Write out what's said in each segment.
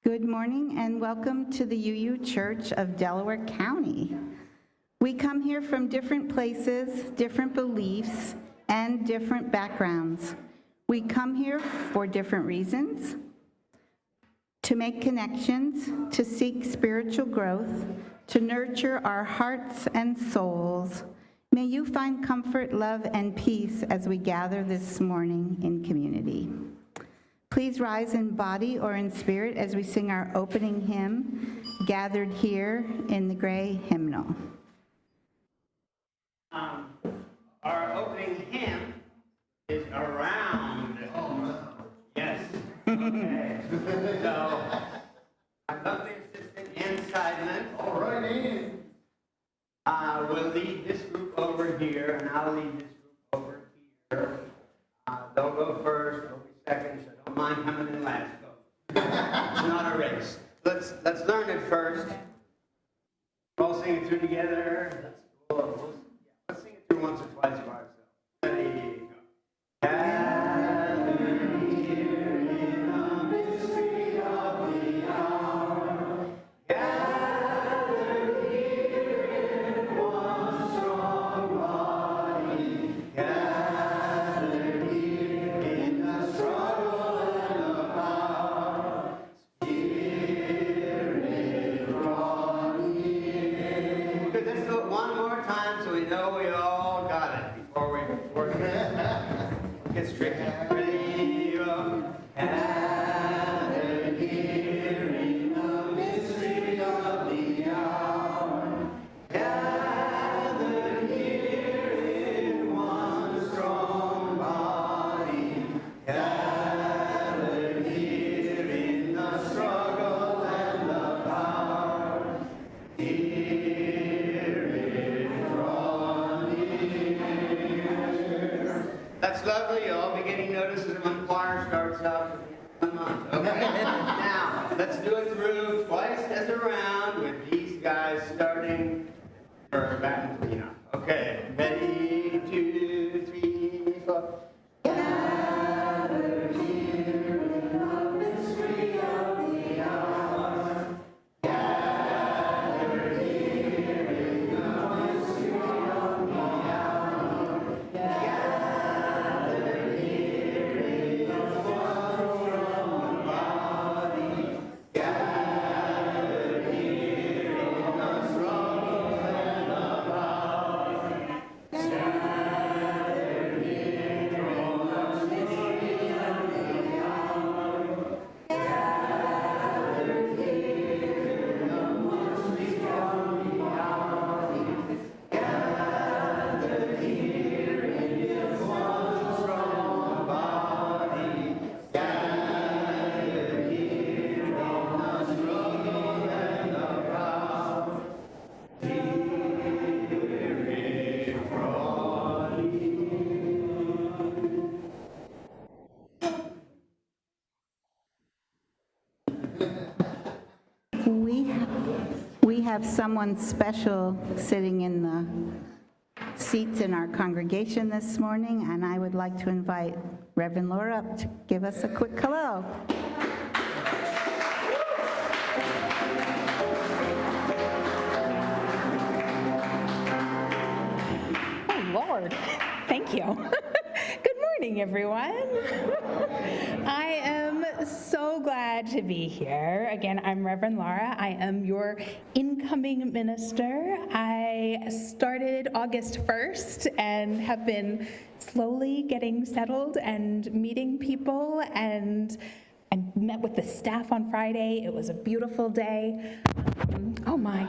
Good morning and welcome to the UU Church of Delaware County. We come here from different places, different beliefs, and different backgrounds. We come here for different reasons: to make connections, to seek spiritual growth, to nurture our hearts and souls. May you find comfort, love, and peace as we gather this morning in community. Please rise in body or in spirit as we sing our opening hymn, Gathered Here in the Gray Hymnal. Our opening hymn is Around. Yes. Okay. So, I'm the assistant and sideman. All righty. We'll lead this group over here, and I'll lead this group over here. They'll go first, they'll be second, so don't mind coming in last. Go. It's not a race. Let's learn it first. We'll all sing it through together. Let's sing it through once or twice by ourselves. Ready, go. Gathered here in the mystery of the hour. Gathered here in one strong body. Gathered here in the struggle and the power. Spirit draw near. Okay, let's do it one more time so we know we all got it before it gets tricky. Ready, go. Gathered here in the mystery of the hour. Gathered here in one strong body. Gathered here in the struggle and the power. That's lovely. You'll all be getting notices when choir starts out for the month. Okay? Now, let's do it through twice as a round with these guys starting for back and forth. Okay. Ready, 2, 3, 4. Gathered here in the mystery of the hour. Gathered here in the mystery of the hour. Gathered here in the strong body. Gathered here in the struggle and the power. Gathered here in the mystery of the hour. Gathered here in the mystery of the hour. Gathered here in this one strong body. Gathered here in the struggle and the power. Spirit draw We have someone special sitting in the seats in our congregation this morning, and I would like to invite Reverend Laura up to give us a quick hello. Oh, Lord. Thank you. Good morning, everyone. I am so glad to be here. Again, I'm Reverend Laura. I am your incoming minister. I started August 1st and have been slowly getting settled and meeting people, and I met with the staff on Friday. It was a beautiful day. Oh my.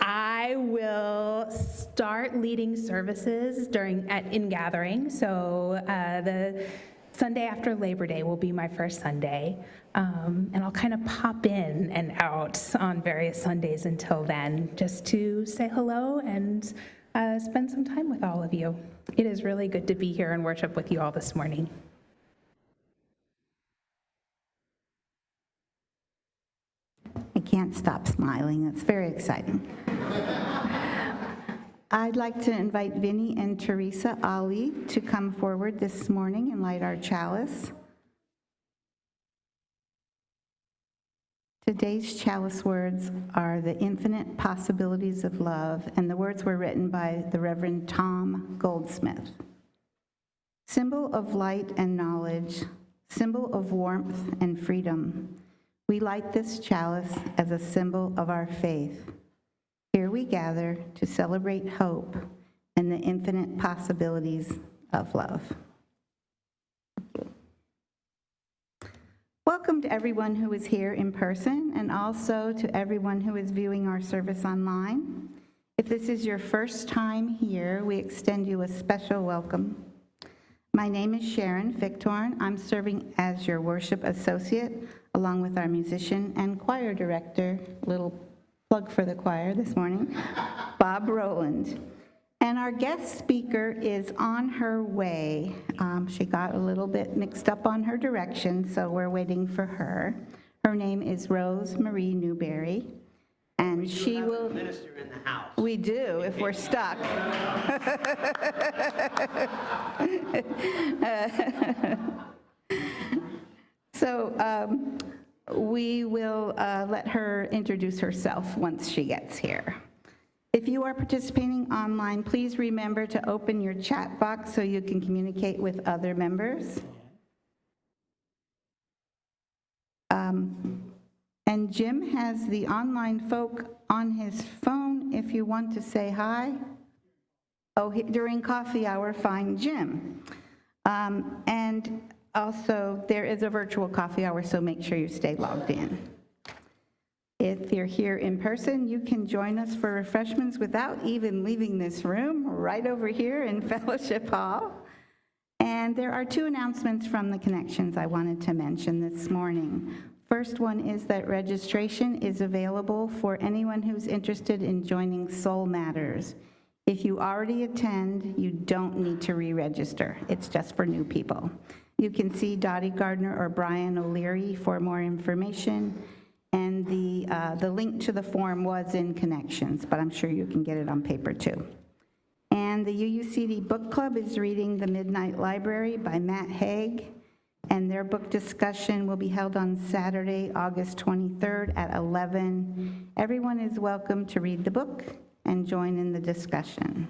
I will start leading services in Gathering. So the Sunday after Labor Day will be my first Sunday. And I'll kind of pop in and out on various Sundays until then, just to say hello and spend some time with all of you. It is really good to be here and worship with you all this morning. I can't stop smiling. That's very exciting. I'd like to invite Vinny and Teresa Ali to come forward this morning and light our chalice. Today's chalice words are the infinite possibilities of love, and the words were written by the Reverend Tom Goldsmith. Symbol of light and knowledge, symbol of warmth and freedom, we light this chalice as a symbol of our faith. Here we gather to celebrate hope and the infinite possibilities of love. Welcome to everyone who is here in person and also to everyone who is viewing our service online. If this is your first time here, we extend you a special welcome. My name is Sharon Fichthorn. I'm serving as your worship associate along with our musician and choir director, little plug for the choir this morning, Bob Rowland. And our guest speaker is on her way. She got a little bit mixed up on her direction, so we're waiting for her. Her name is Rosemarie Newberry, and she will... We do have a minister in the house. We do, if we're stuck. So we will let her introduce herself once she gets here. If you are participating online, please remember to open your chat box so you can communicate with other members. And Jim has the online folk on his phone if you want to say hi. Oh, during coffee hour, find Jim. And also, there is a virtual coffee hour, so make sure you stay logged in. If you're here in person, you can join us for refreshments without even leaving this room, right over here in Fellowship Hall. And there are two announcements from the Connections I wanted to mention this morning. First one is that registration is available for anyone who's interested in joining Soul Matters. If you already attend, you don't need to re-register. It's just for new people. You can see Dottie Gardner or Brian O'Leary for more information. And the link to the form was in Connections, but I'm sure you can get it on paper too. And the UUCD Book Club is reading The Midnight Library by Matt Haig, and their book discussion will be held on Saturday, August 23rd at 11. Everyone is welcome to read the book and join in the discussion.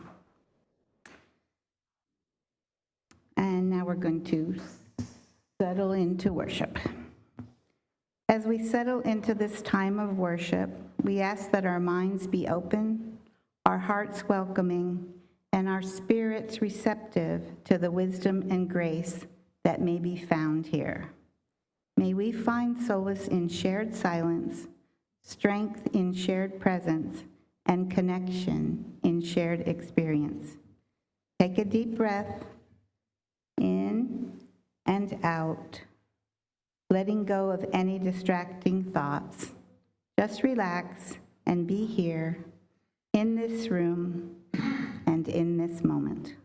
And now we're going to settle into worship. As we settle into this time of worship, we ask that our minds be open, our hearts welcoming, and our spirits receptive to the wisdom and grace that may be found here. May we find solace in shared silence, strength in shared presence, and connection in shared experience. Take a deep breath in and out, letting go of any distracting thoughts. Just relax and be here in this room and in this moment.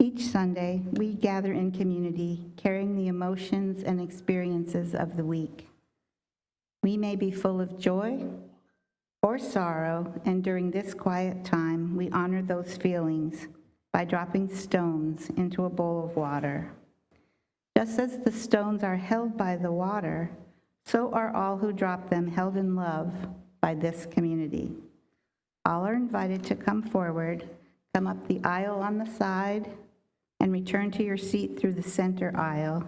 Each Sunday, we gather in community, carrying the emotions and experiences of the week. We may be full of joy or sorrow, and during this quiet time, we honor those feelings by dropping stones into a bowl of water. Just as the stones are held by the water, so are all who drop them held in love by this community. All are invited to come forward, come up the aisle on the side, and return to your seat through the center aisle.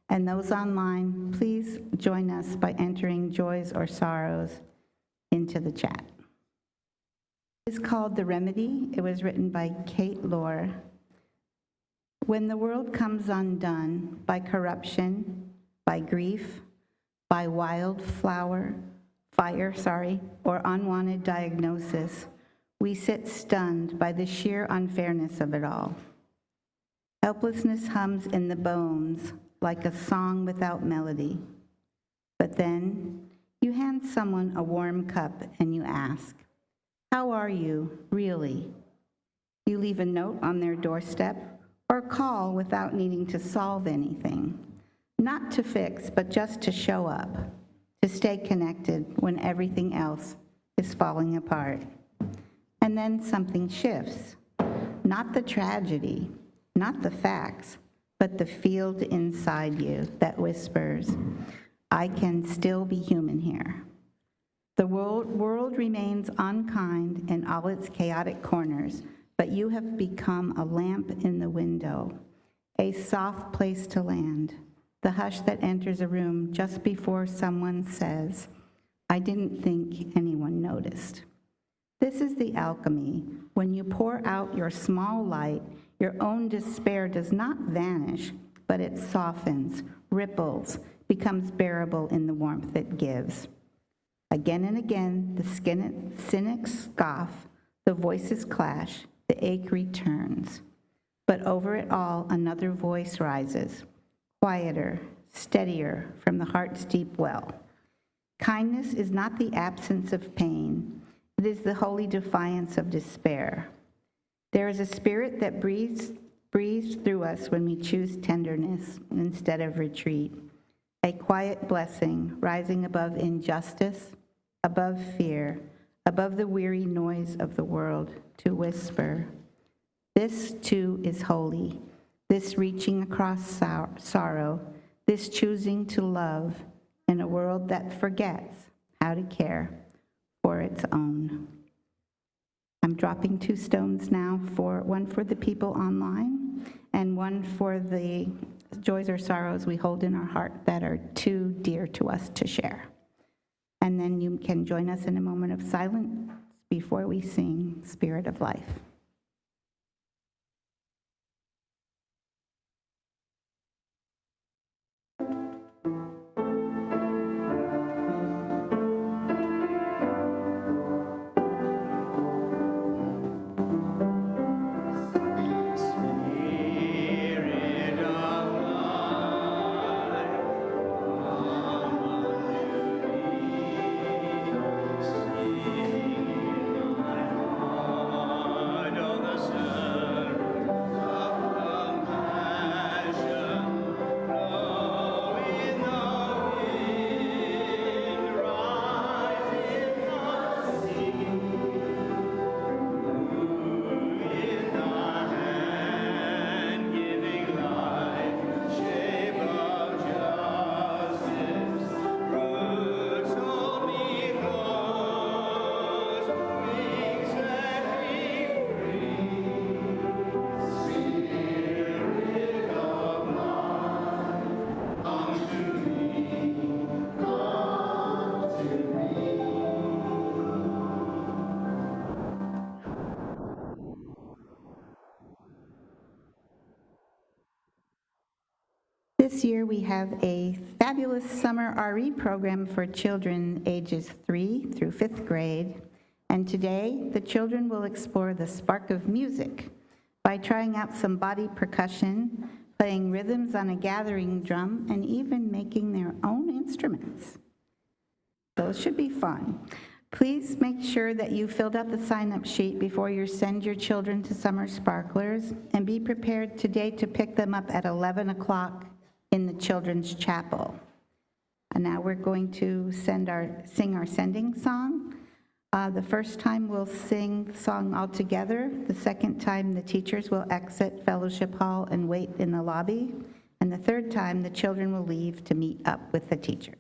And those online, please join us by entering joys or sorrows into the chat. It's called The Remedy. It was written by Kate Lohr. When the world comes undone by corruption, by grief, by fire, or unwanted diagnosis, we sit stunned by the sheer unfairness of it all. Helplessness hums in the bones like a song without melody. But then you hand someone a warm cup and you ask, "How are you, really?" You leave a note on their doorstep or call without needing to solve anything. Not to fix, but just to show up, to stay connected when everything else is falling apart. And then something shifts. Not the tragedy, not the facts, but the field inside you that whispers, I can still be human here. The world remains unkind in all its chaotic corners, but you have become a lamp in the window, a soft place to land, the hush that enters a room just before someone says, I didn't think anyone noticed. This is the alchemy. When you pour out your small light, your own despair does not vanish, but it softens, ripples, becomes bearable in the warmth it gives. Again and again, the cynics scoff, the voices clash, the ache returns. But over it all, another voice rises, quieter, steadier, from the heart's deep well. Kindness is not the absence of pain. It is the holy defiance of despair. There is a spirit that breathes through us when we choose tenderness instead of retreat. A quiet blessing rising above injustice, above fear, above the weary noise of the world, to whisper, this too is holy, this reaching across sorrow, this choosing to love in a world that forgets how to care for its own. I'm dropping 2 stones now, one for the people online and one for the joys or sorrows we hold in our heart that are too dear to us to share. And then you can join us in a moment of silence before we sing Spirit of Life. This year we have a fabulous summer RE program for children ages 3 through 5th grade. And today, the children will explore the spark of music by trying out some body percussion, playing rhythms on a gathering drum, and even making their own instruments. Those should be fun. Please make sure that you filled out the sign-up sheet before you send your children to Summer Sparklers, and be prepared today to pick them up at 11 o'clock in the Children's Chapel. And now we're going to sing our sending song. The first time we'll sing the song all together. The second time the teachers will exit Fellowship Hall and wait in the lobby. And the third time the children will leave to meet up with the teachers.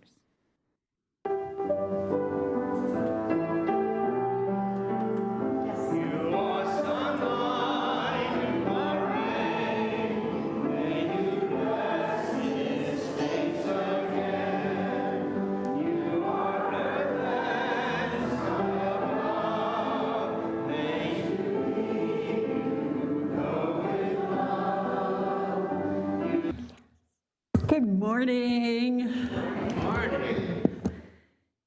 Good morning. Good morning.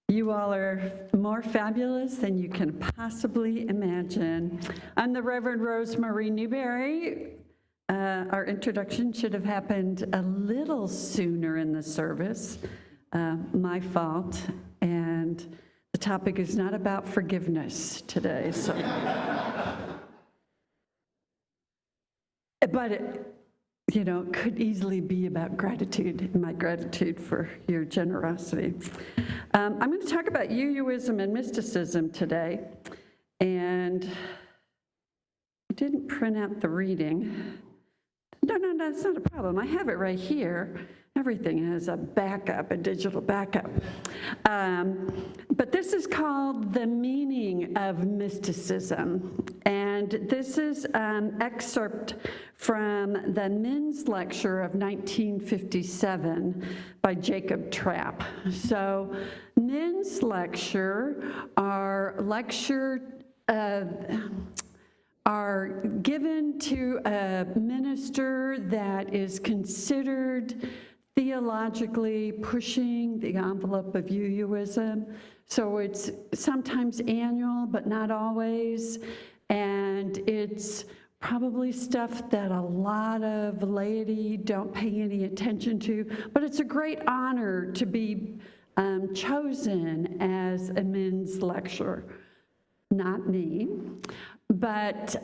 You all are more fabulous than you can possibly imagine. I'm the Reverend Rosemarie Newberry. Our introduction should have happened a little sooner in the service. My fault. And the topic is not about forgiveness today. But it could easily be about gratitude, and my gratitude for your generosity. I'm going to talk about UUism and mysticism today, and I didn't print out the reading. No, that's not a problem. I have it right here. Everything has a backup, a digital backup. But this is called The Meaning of Mysticism. And this is an excerpt from the men's lecture of 1957 by Jacob Trapp. So men's lecture are given to a minister that is considered theologically pushing the envelope of UUism. So it's sometimes annual, but not always. And it's probably stuff that a lot of laity don't pay any attention to, but it's a great honor to be chosen as a men's lecturer. Not me, but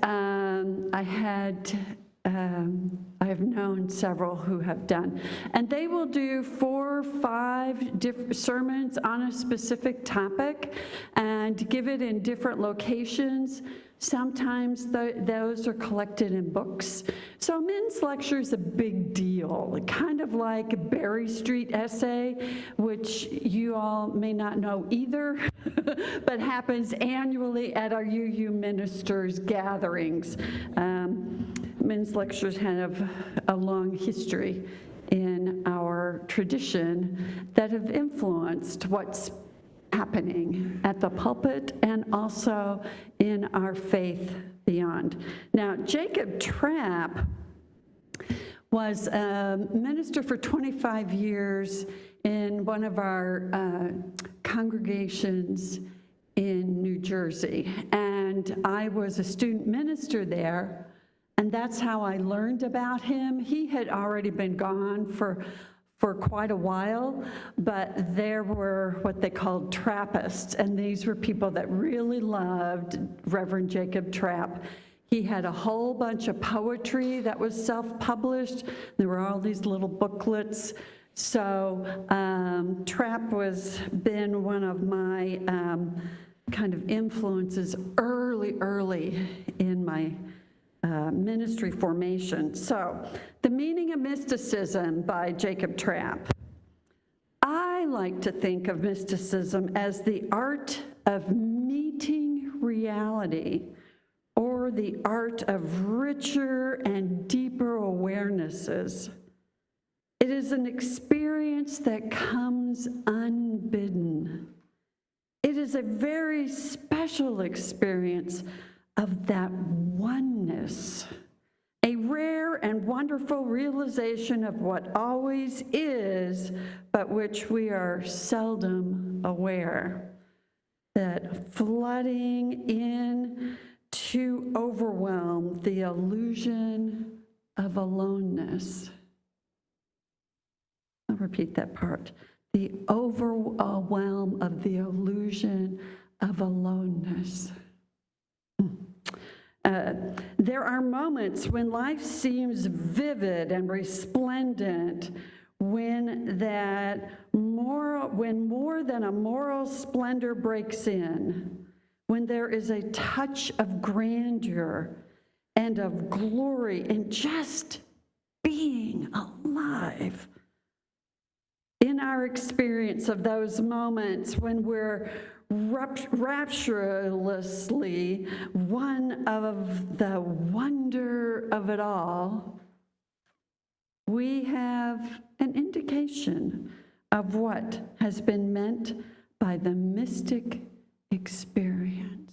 I've known several who have done. And they will do 4 or 5 different sermons on a specific topic and give it in different locations. Sometimes those are collected in books. So men's lecture is a big deal, kind of like a Berry Street essay, which you all may not know either, but happens annually at our UU ministers' gatherings. Men's lectures have a long history in our tradition that have influenced what's happening at the pulpit and also in our faith beyond. Now, Jacob Trapp was a minister for 25 years in one of our congregations in New Jersey, and I was a student minister there, and that's how I learned about him. He had already been gone for quite a while, but there were what they called Trappists, and these were people that really loved Reverend Jacob Trapp. He had a whole bunch of poetry that was self-published. There were all these little booklets. So Trapp was been one of my kind of influences early in my ministry formation. So, The Meaning of Mysticism by Jacob Trapp. I like to think of mysticism as the art of meeting reality, or the art of richer and deeper awarenesses. It is an experience that comes unbidden. It is a very special experience of that oneness, a rare and wonderful realization of what always is, but which we are seldom aware, that flooding in to overwhelm the illusion of aloneness. I'll repeat that part. The overwhelm of the illusion of aloneness. There are moments when life seems vivid and resplendent, when more than a moral splendor breaks in, when there is a touch of grandeur and of glory in just being alive. In our experience of those moments when we're rapturously one of the wonder of it all, we have an indication of what has been meant by the mystic experience.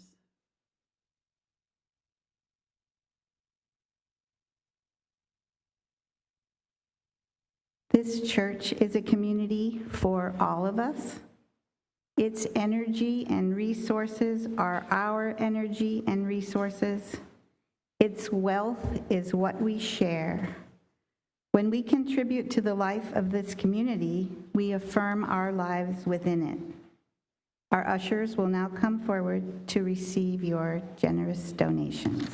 This church is a community for all of us. Its energy and resources are our energy and resources. Its wealth is what we share. When we contribute to the life of this community, we affirm our lives within it. Our ushers will now come forward to receive your generous donations.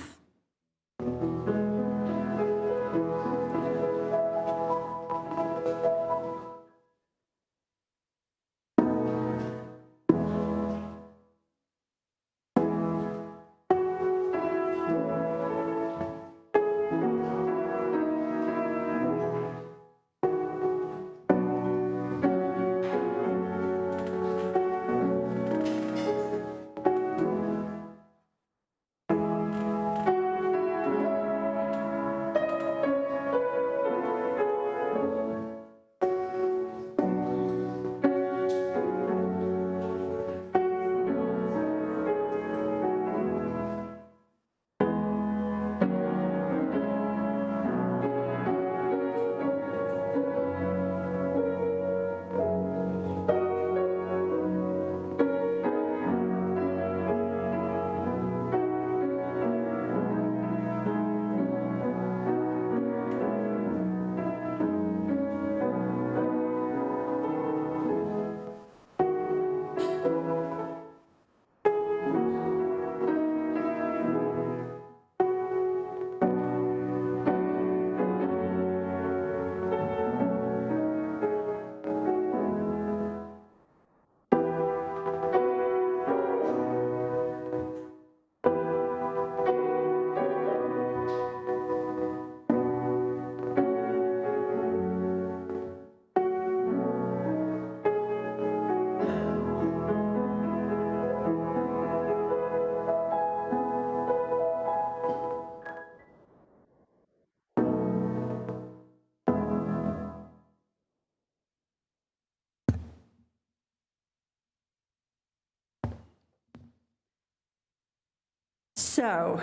So,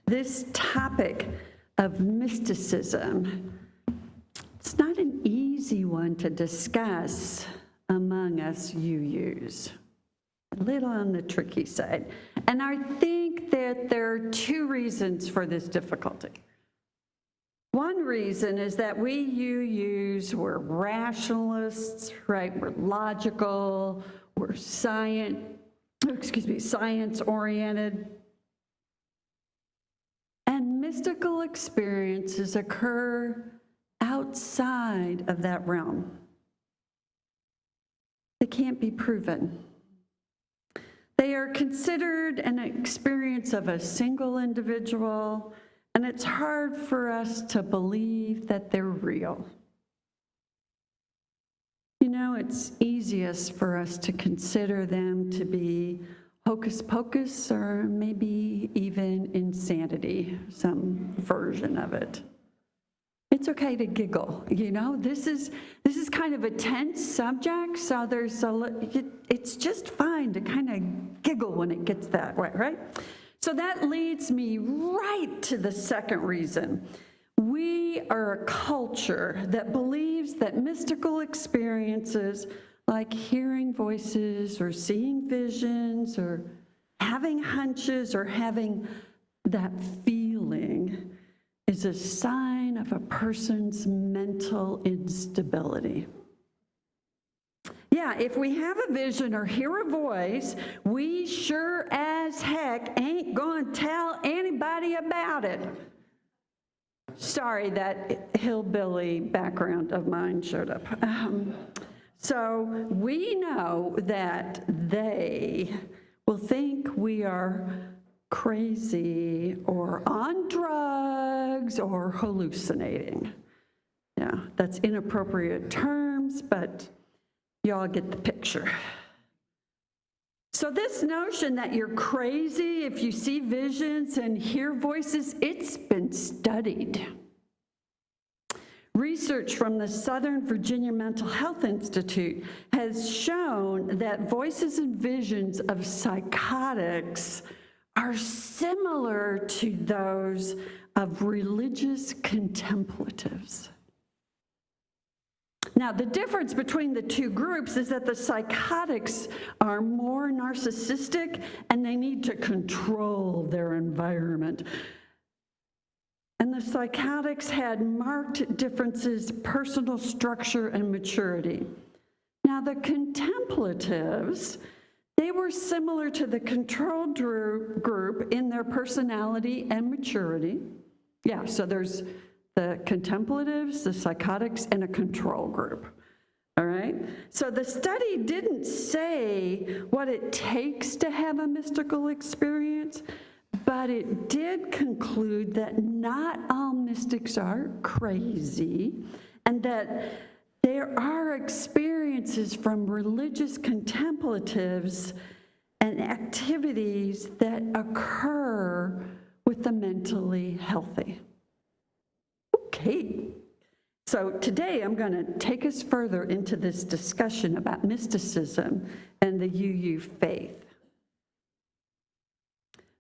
this topic of mysticism, it's not an easy one to discuss among us UUs. A little on the tricky side. And I think that there are two reasons for this difficulty. One reason is that we UUs, we're rationalists, right? We're logical, we're science-oriented. And mystical experiences occur outside of that realm. They can't be proven. They are considered an experience of a single individual, and it's hard for us to believe that they're real. You know, it's easiest for us to consider them to be hocus pocus or maybe even insanity, some version of it. It's okay to giggle, you know? This is kind of a tense subject, so it's just fine to kind of giggle when it gets that way, right? So that leads me right to the second reason. We are a culture that believes that mystical experiences like hearing voices or seeing visions or having hunches or having that feeling is a sign of a person's mental instability. Yeah, if we have a vision or hear a voice, we sure as heck ain't gonna tell anybody about it. Sorry, that hillbilly background of mine showed up. So we know that they will think we are crazy or on drugs or hallucinating. Yeah, that's inappropriate terms, but y'all get the picture. So this notion that you're crazy if you see visions and hear voices, it's been studied. Research from the Southern Virginia Mental Health Institute has shown that voices and visions of psychotics are similar to those of religious contemplatives. Now, the difference between the two groups is that the psychotics are more narcissistic and they need to control their environment. And the psychotics had marked differences, personal structure, and maturity. Now, the contemplatives, they were similar to the control group in their personality and maturity. Yeah, so there's the contemplatives, the psychotics, and a control group. All right? So the study didn't say what it takes to have a mystical experience, but it did conclude that not all mystics are crazy, and that there are experiences from religious contemplatives and activities that occur with the mentally healthy. Okay, so today I'm going to take us further into this discussion about mysticism and the UU faith.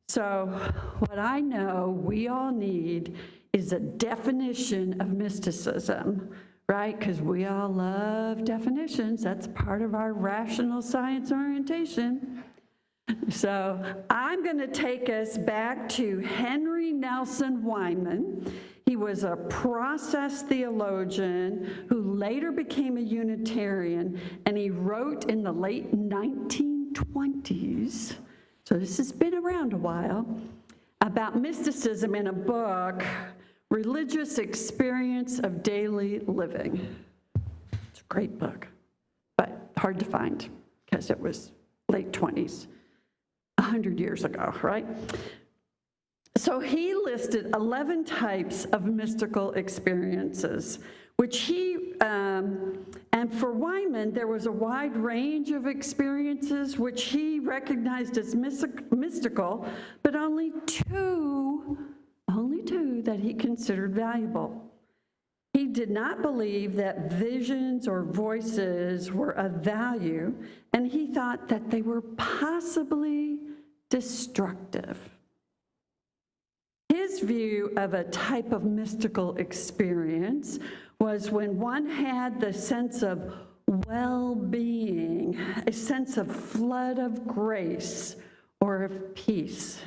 So what I know we all need is a definition of mysticism, right? Because we all love definitions. That's part of our rational science orientation. So I'm going to take us back to Henry Nelson Wyman. He was a process theologian who later became a Unitarian, and he wrote in the late 1920s, so this has been around a while, about mysticism in a book, Religious Experience of Daily Living. It's a great book, but hard to find because it was late 20s, 100 years ago, right? So he listed 11 types of mystical experiences, which he, and for Wyman, there was a wide range of experiences which he recognized as mystical, but only two that he considered valuable. He did not believe that visions or voices were of value, and he thought that they were possibly destructive. his view of a type of mystical experience was when one had the sense of well-being, a sense of flood of grace or of peace.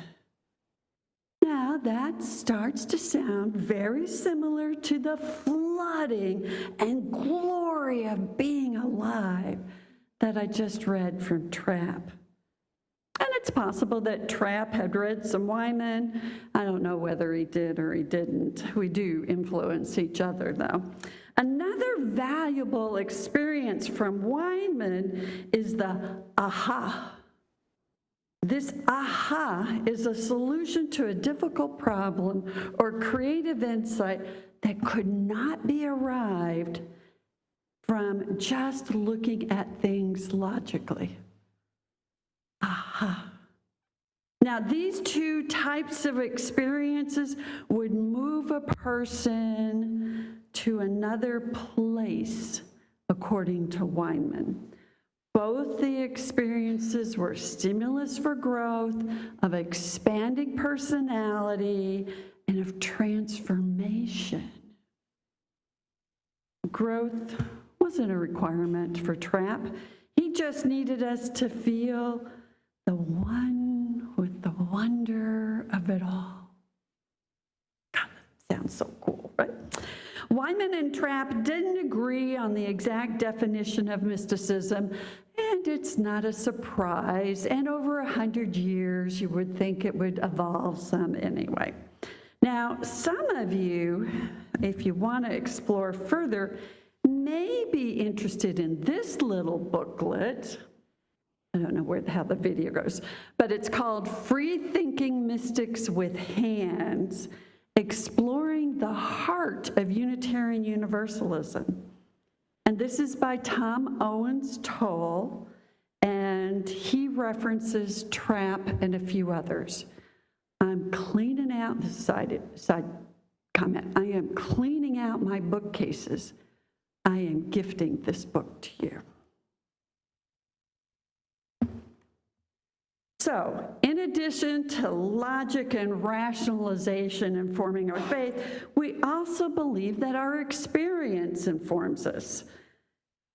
Now that starts to sound very similar to the flooding and glory of being alive that I just read from Trapp. And it's possible that Trapp had read some Wyman. I don't know whether he did or he didn't. We do influence each other, though. Another valuable experience from Wyman is the aha. This aha is a solution to a difficult problem or creative insight that could not be arrived from just looking at things logically. Aha. Now, these two types of experiences would move a person to another place, according to Wyman. Both the experiences were stimulus for growth, of expanding personality, and of transformation. Growth wasn't a requirement for Trapp. He just needed us to feel the one with the wonder of it all. God, that sounds so cool, right? Wyman and Trapp didn't agree on the exact definition of mysticism, and it's not a surprise. And over 100 years, you would think it would evolve some anyway. Now, some of you, if you want to explore further, may be interested in this little booklet. I don't know how the video goes, but it's called Free Thinking Mystics with Hands, Exploring the Heart of Unitarian Universalism. And this is by Tom Owens Toll, and he references Trapp and a few others. I'm cleaning out, this side comment, I am cleaning out my bookcases. I am gifting this book to you. So, in addition to logic and rationalization informing our faith, we also believe that our experience informs us.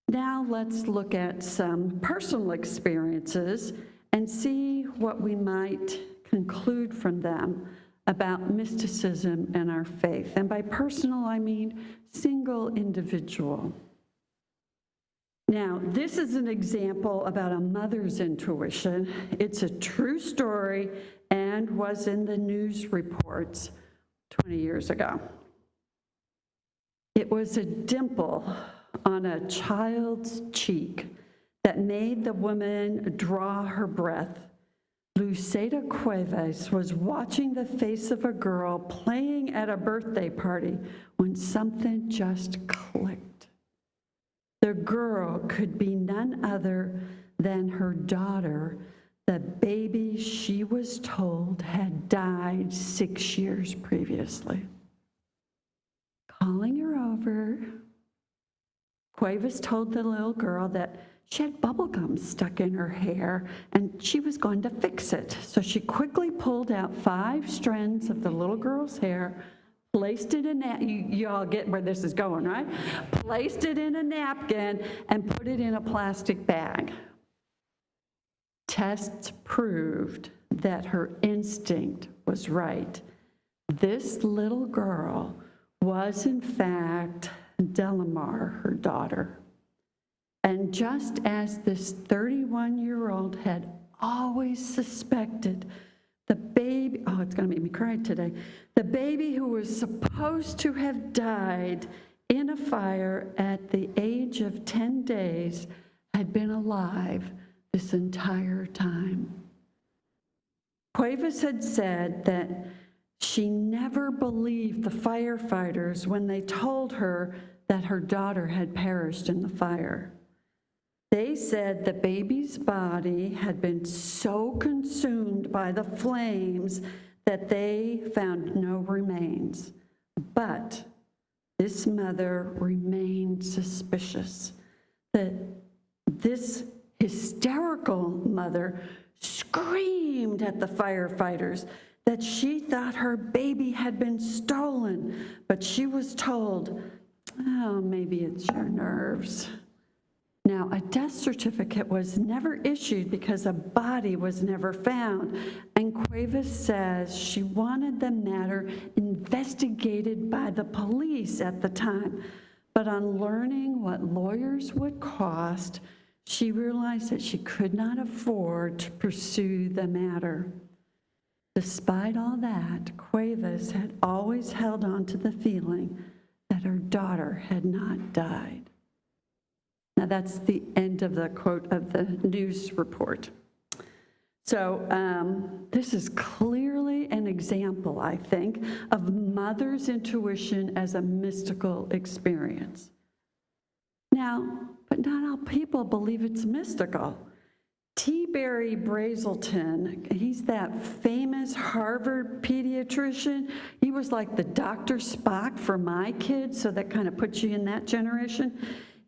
Now let's look at some personal experiences and see what we might conclude from them about mysticism and our faith. And by personal, I mean single individual. Now, this is an example about a mother's intuition. It's a true story and was in the news reports 20 years ago. It was a dimple on a child's cheek that made the woman draw her breath. Luceta Cuevas was watching the face of a girl playing at a birthday party when something just clicked. The girl could be none other than her daughter, the baby she was told had died 6 years previously. Calling her over, Cuevas told the little girl that she had bubble gum stuck in her hair and she was going to fix it. So she quickly pulled out 5 strands of the little girl's hair, placed it in that, you all get where this is going, right? Placed it in a napkin and put it in a plastic bag. Tests proved that her instinct was right. This little girl was, in fact, Delamar, her daughter. And just as this 31-year-old had always suspected, the baby, oh, it's gonna make me cry today. The baby who was supposed to have died in a fire at the age of 10 days had been alive this entire time. Cuevas had said that she never believed the firefighters when they told her that her daughter had perished in the fire. They said the baby's body had been so consumed by the flames that they found no remains. But this mother remained suspicious that this hysterical mother screamed at the firefighters that she thought her baby had been stolen, but she was told, oh, maybe it's your nerves. Now, a death certificate was never issued because a body was never found, and Cuevas says she wanted the matter investigated by the police at the time, but on learning what lawyers would cost, she realized that she could not afford to pursue the matter. Despite all that, Cuevas had always held on to the feeling that her daughter had not died. Now, that's the end of the quote of the news report. So this is clearly an example, I think, of mother's intuition as a mystical experience. Now, but not all people believe it's mystical. T. Barry Brazelton, he's that famous Harvard pediatrician. He was like the Dr. Spock for my kids, so that kind of puts you in that generation.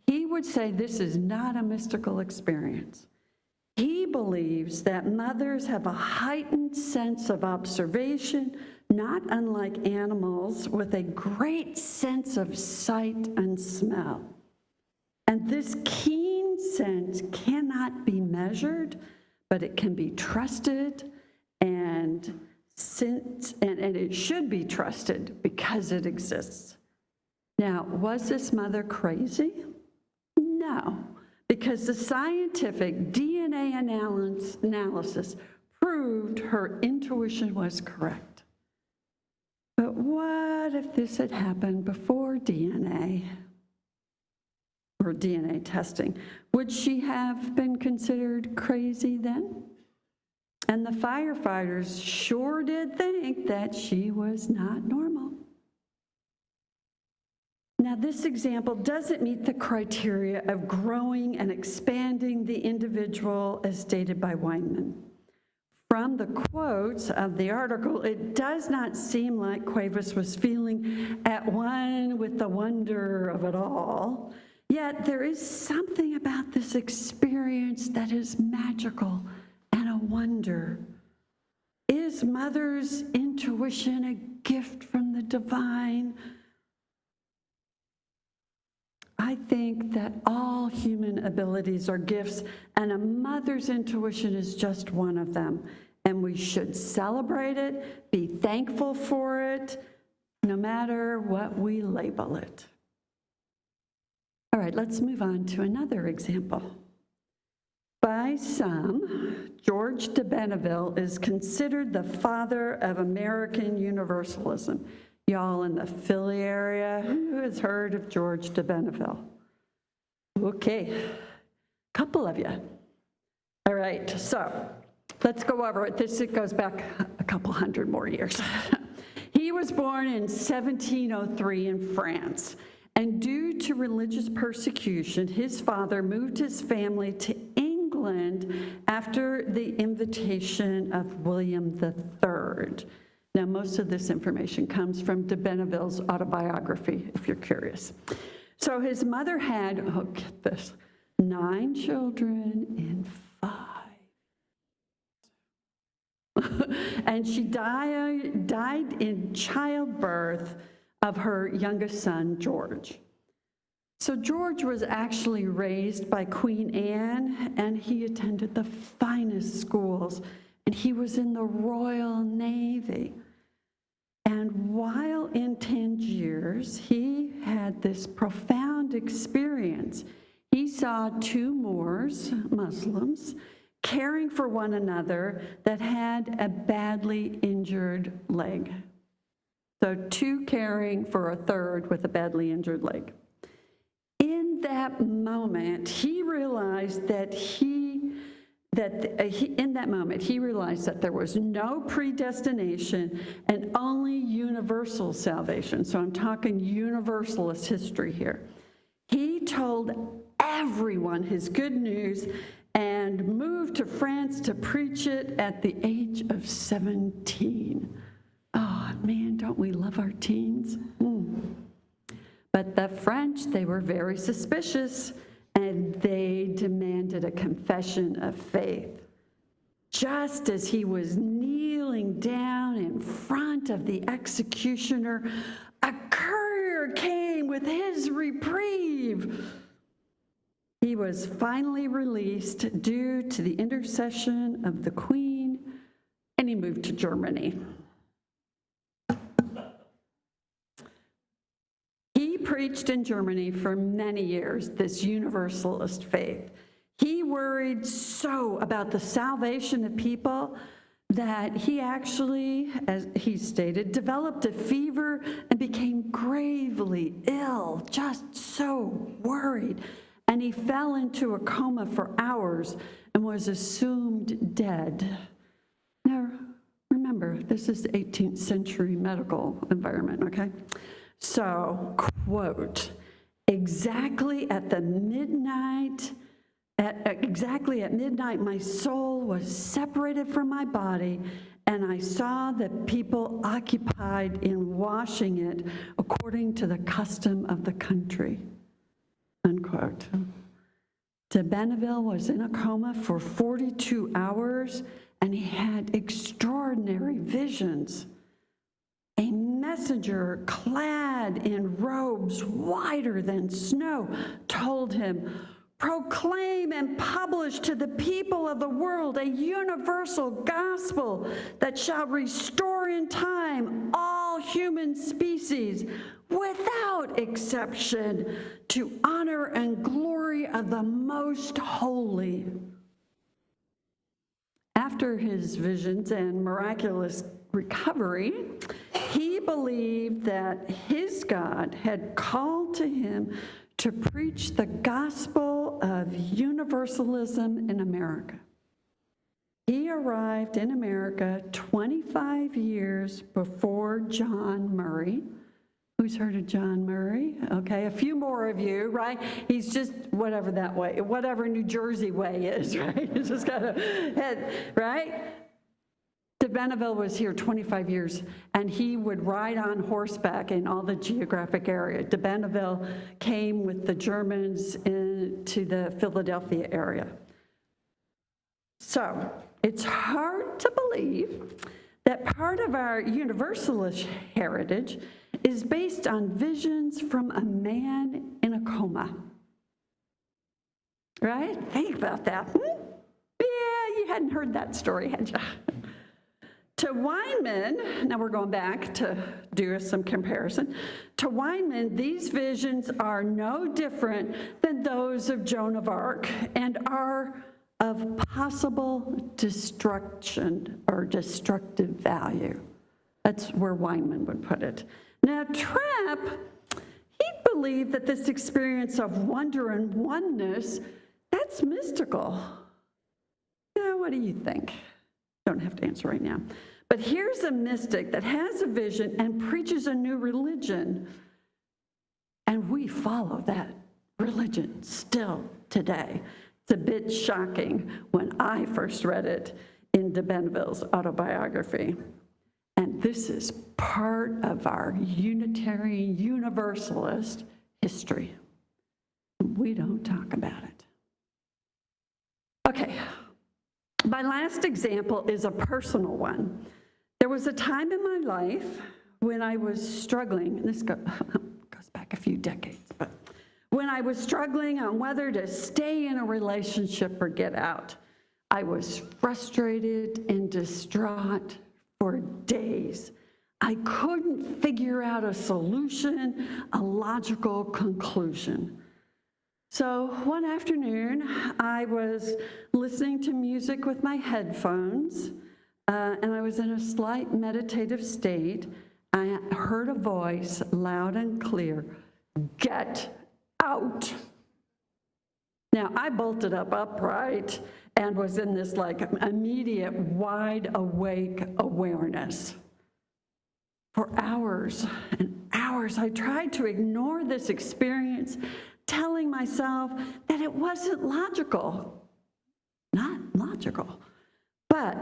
He would say this is not a mystical experience. He believes that mothers have a heightened sense of observation, not unlike animals, with a great sense of sight and smell. And this keen sense cannot be measured, but it can be trusted, and it should be trusted because it exists. Now, was this mother crazy? No, because the scientific DNA analysis proved her intuition was correct. But what if this had happened before DNA or DNA testing? Would she have been considered crazy then? And the firefighters sure did think that she was not normal. Now, this example doesn't meet the criteria of growing and expanding the individual as stated by Weinman. From the quotes of the article, it does not seem like Cuevas was feeling at one with the wonder of it all. Yet there is something about this experience that is magical and a wonder. Is mother's intuition a gift from the divine? I think that all human abilities are gifts, and a mother's intuition is just one of them. And we should celebrate it, be thankful for it, no matter what we label it. All right, let's move on to another example. By some, George de Benneville is considered the father of American Universalism. Y'all in the Philly area, who has heard of George de Benneville? Okay, a couple of you. All right, so let's go over it. It goes back a couple hundred more years. He was born in 1703 in France, and due to religious persecution, his father moved his family to England after the invitation of William III. Now, most of this information comes from de Benneville's autobiography, if you're curious. So his mother had, oh, get this, 9 children in 5. And she died in childbirth of her youngest son, George. So George was actually raised by Queen Anne, and he attended the finest schools, and he was in the Royal Navy. And while in Tangiers, he had this profound experience. He saw 2 Moors, Muslims, caring for one another that had a badly injured leg. So 2 caring for a third with a badly injured leg. In that moment, he realized that there was no predestination and only universal salvation. So I'm talking universalist history here. He told everyone his good news and moved to France to preach it at the age of 17. Oh, man, don't we love our teens? But the French, they were very suspicious, and they demanded a confession of faith. just as he was kneeling down in front of the executioner, a courier came with his reprieve. He was finally released due to the intercession of the Queen, and he moved to Germany. He preached in Germany for many years, this universalist faith. He worried so about the salvation of people that he actually, as he stated, developed a fever and became gravely ill, just so worried. And he fell into a coma for hours and was assumed dead. Now, remember, this is the 18th century medical environment, okay? So, quote, exactly at midnight, my soul was separated from my body, and I saw the people occupied in washing it according to the custom of the country, unquote. De Benneville was in a coma for 42 hours, and he had extraordinary visions. A messenger clad in robes whiter than snow told him, proclaim and publish to the people of the world a universal gospel that shall restore in time all human species without exception to honor and glory of the most holy. After his visions and miraculous recovery, he believed that his God had called to him to preach the gospel of universalism in America. He arrived in America 25 years before John Murray. Who's heard of John Murray? Okay, a few more of you, right? He's just whatever that way, whatever New Jersey way is, right? He's just got a head, right? De Benneville was here 25 years, and he would ride on horseback in all the geographic area. De Benneville came with the Germans into the Philadelphia area. So it's hard to believe that part of our universalist heritage is based on visions from a man in a coma. Right? Think about that. Yeah, you hadn't heard that story, had you? To Weinman, now we're going back to do some comparison. To Weinman, these visions are no different than those of Joan of Arc and are of possible destruction or destructive value. That's where Weinman would put it. Now, Trapp, he believed that this experience of wonder and oneness, that's mystical. Yeah, what do you think? Don't have to answer right now. But here's a mystic that has a vision and preaches a new religion. And we follow that religion still today. It's a bit shocking when I first read it in de Benneville's autobiography. And this is part of our Unitarian Universalist history. We don't talk about it. Okay. My last example is a personal one. There was a time in my life when I was struggling, and this goes back a few decades, but when I was struggling on whether to stay in a relationship or get out. I was frustrated and distraught for days. I couldn't figure out a solution, a logical conclusion. So one afternoon, I was listening to music with my headphones, and I was in a slight meditative state. I heard a voice loud and clear, "Get out." Now, I bolted up upright and was in this like immediate wide awake awareness. For hours and hours, I tried to ignore this experience, telling myself that it wasn't logical. Not logical. But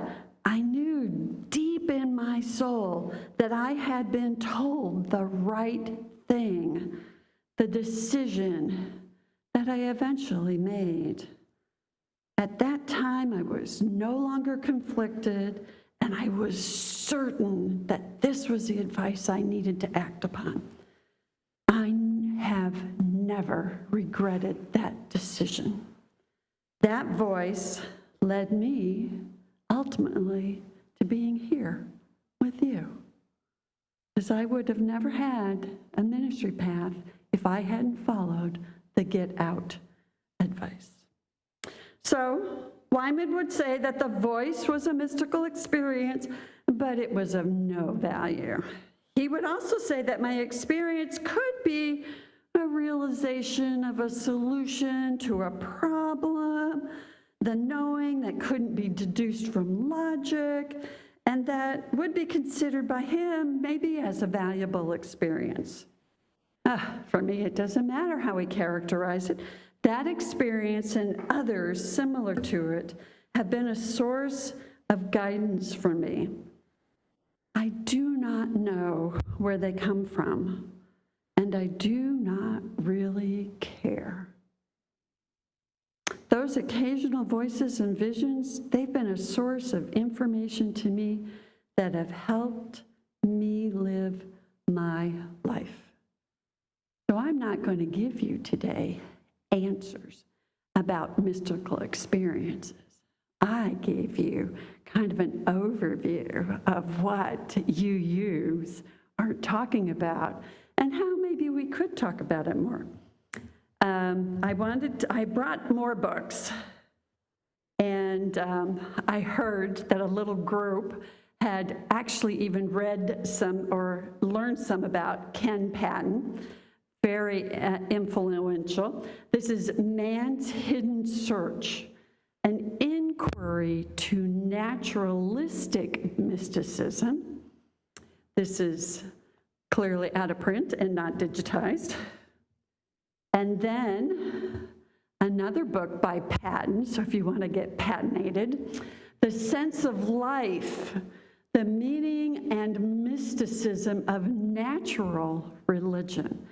I knew deep in my soul that I had been told the right thing, the decision that I eventually made. At that time, I was no longer conflicted, and I was certain that this was the advice I needed to act upon. I have never regretted that decision. That voice led me ultimately to being here with you, because I would have never had a ministry path if I hadn't followed the get out advice. So Wyman would say that the voice was a mystical experience, but it was of no value. He would also say that my experience could be a realization of a solution to a problem, the knowing that couldn't be deduced from logic, and that would be considered by him maybe as a valuable experience. For me, it doesn't matter how we characterize it. That experience and others similar to it have been a source of guidance for me. I do not know where they come from, and I do not really care. Those occasional voices and visions, they've been a source of information to me that have helped me live my life. So I'm not going to give you today answers about mystical experiences. I gave you kind of an overview of what UUs are talking about and how maybe we could talk about it more. I brought more books, and I heard that a little group had actually even read some or learned some about Ken Patton, very influential. This is Man's Hidden Search, an inquiry to naturalistic mysticism. This is clearly out of print and not digitized. And then another book by Patton, so if you want to get Pattonated, The Sense of Life, the Meaning and Mysticism of Natural Religion.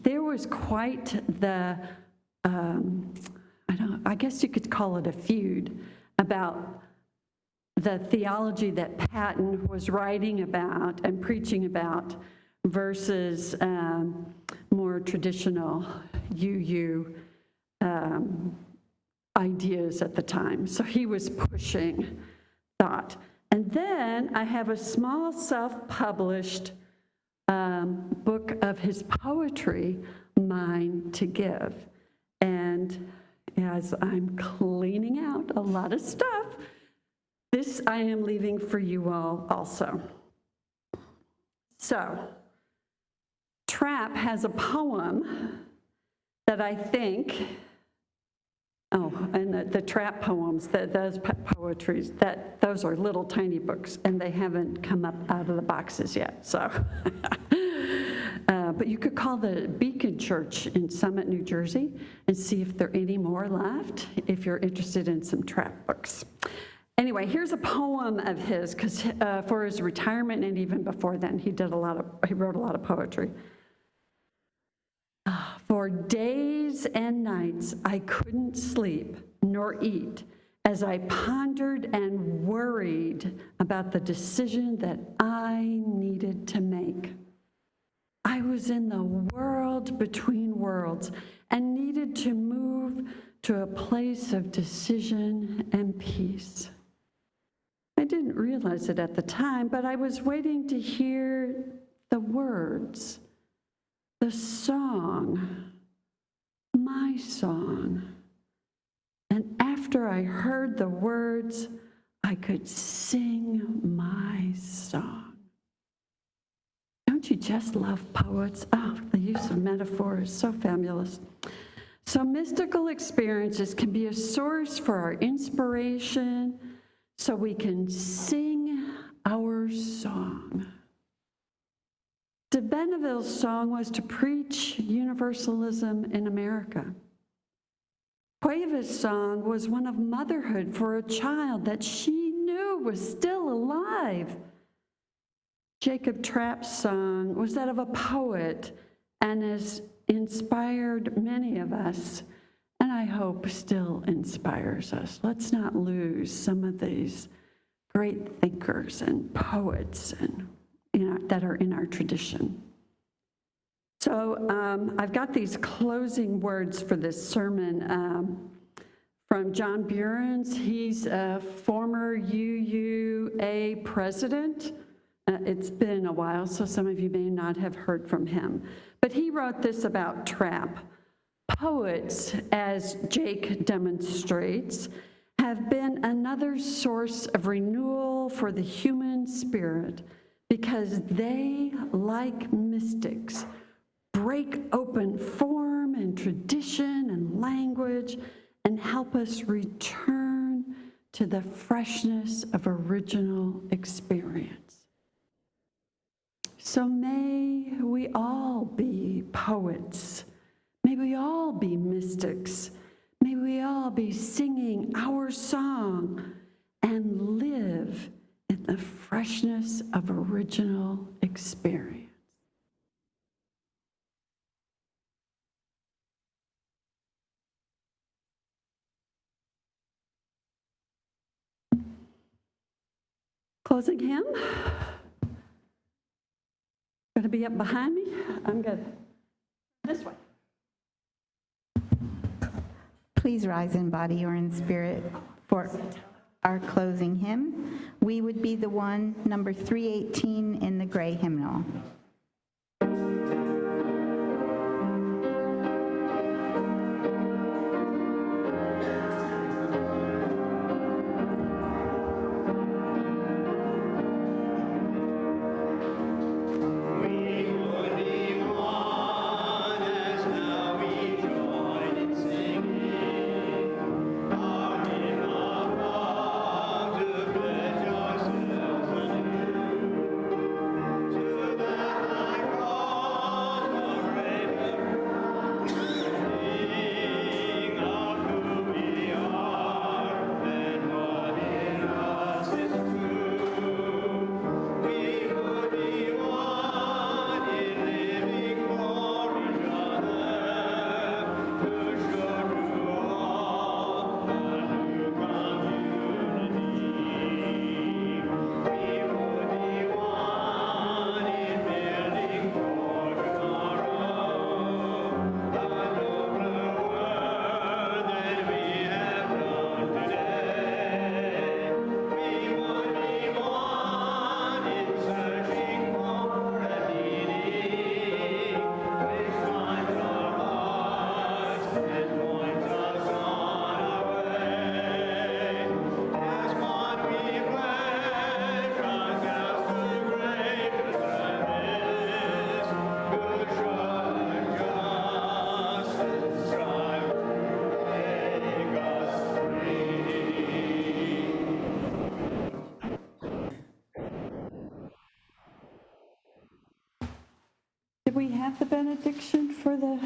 There was quite the, I guess you could call it a feud about the theology that Patton was writing about and preaching about versus more traditional UU ideas at the time. So he was pushing thought. And then I have a small self-published book of his poetry, Mine to Give. And as I'm cleaning out a lot of stuff, this I am leaving for you all also. So, Trapp has a poem that I think, and the Trapp poems, those poetries, those are little tiny books, and they haven't come up out of the boxes yet, so. But you could call the Beacon Church in Summit, New Jersey, and see if there are any more left, if you're interested in some Trapp books. Anyway, here's a poem of his, because for his retirement and even before then, he wrote a lot of poetry. For days and nights I couldn't sleep nor eat as I pondered and worried about the decision that I needed to make. I was in the world between worlds and needed to move to a place of decision and peace. I didn't realize it at the time, but I was waiting to hear the words, the song, my song. And after I heard the words, I could sing my song. Don't you just love poets? Oh, the use of metaphor is so fabulous. So mystical experiences can be a source for our inspiration so we can sing our song. De Benneville's song was to preach universalism in America. Cueva's song was one of motherhood for a child that she knew was still alive. Jacob Trapp's song was that of a poet and has inspired many of us. And and I hope still inspires us. Let's not lose some of these great thinkers and poets and that are in our tradition. So I've got these closing words for this sermon from John Burens. He's a former UUA president. It's been a while, so some of you may not have heard from him. But he wrote this about trap. Poets, as Jake demonstrates, have been another source of renewal for the human spirit because they, like mystics, break open form and tradition and language and help us return to the freshness of original experience. So may we all be poets. May we all be mystics. May we all be singing our song and live in the freshness of original experience. Closing hymn. Going to be up behind me. I'm good. This way. Please rise in body or in spirit for our closing hymn. We would be the one, number 318 in the gray hymnal. Did we have the benediction for the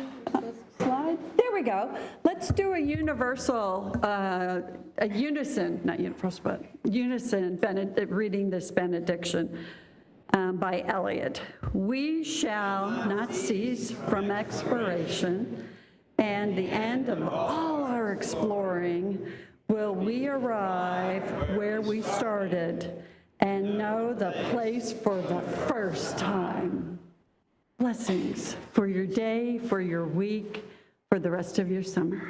slide? There we go. Let's do a universal, a unison, not universal, but unison reading this benediction by Eliot. We shall not cease from exploration, and the end of all our exploring will we arrive where we started and know the place for the first time. Blessings for your day, for your week, for the rest of your summer.